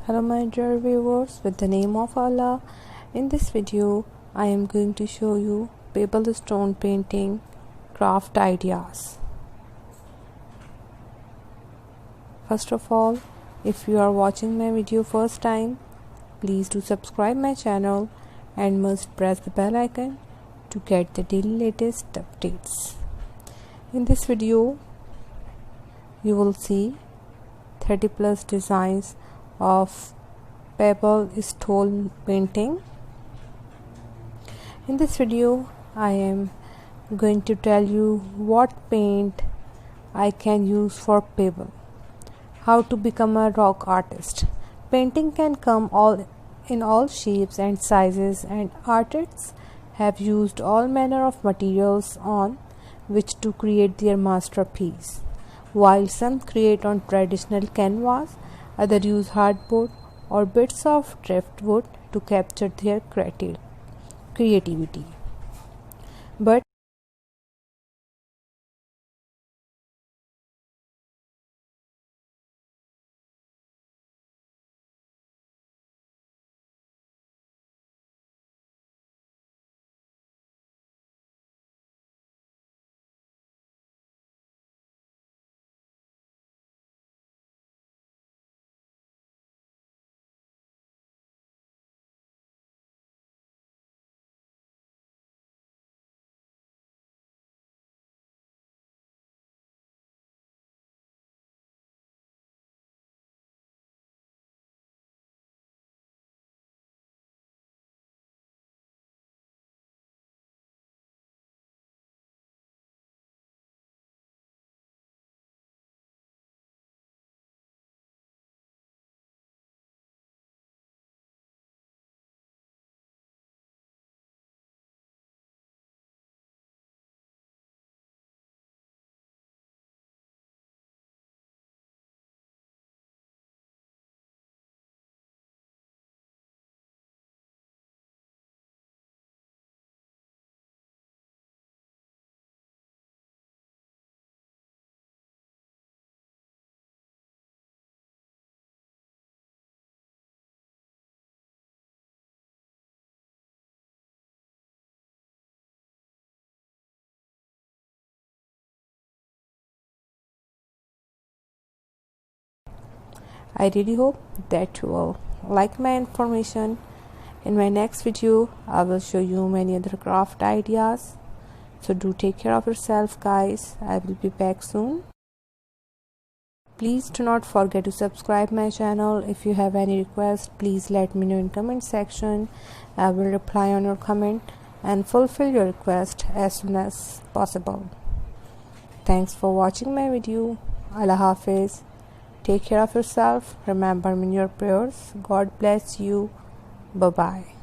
Hello my dear viewers, with the name of Allah. In this video I am going to show you pebble stone painting craft ideas. First of all, if you are watching my video first time, please do subscribe my channel and must press the bell icon to get the daily latest updates. In this video you will see 30 plus designs of pebble stone painting. In this video I am going to tell you what paint I can use for pebble, how to become a rock artist. Painting can come in all shapes and sizes, and artists have used all manner of materials on which to create their masterpiece. While some create on traditional canvas, others use hardboard or bits of driftwood to capture their creativity. But I really hope that you will like my information. In my next video I will show you many other craft ideas. So do take care of yourself guys. I will be back soon. Please do not forget to subscribe my channel. If you have any request, please let me know in comment section. I will reply on your comment and fulfill your request as soon as possible. Thanks for watching my video. Allah Hafiz. Take care of yourself. Remember me in your prayers. God bless you. Bye bye.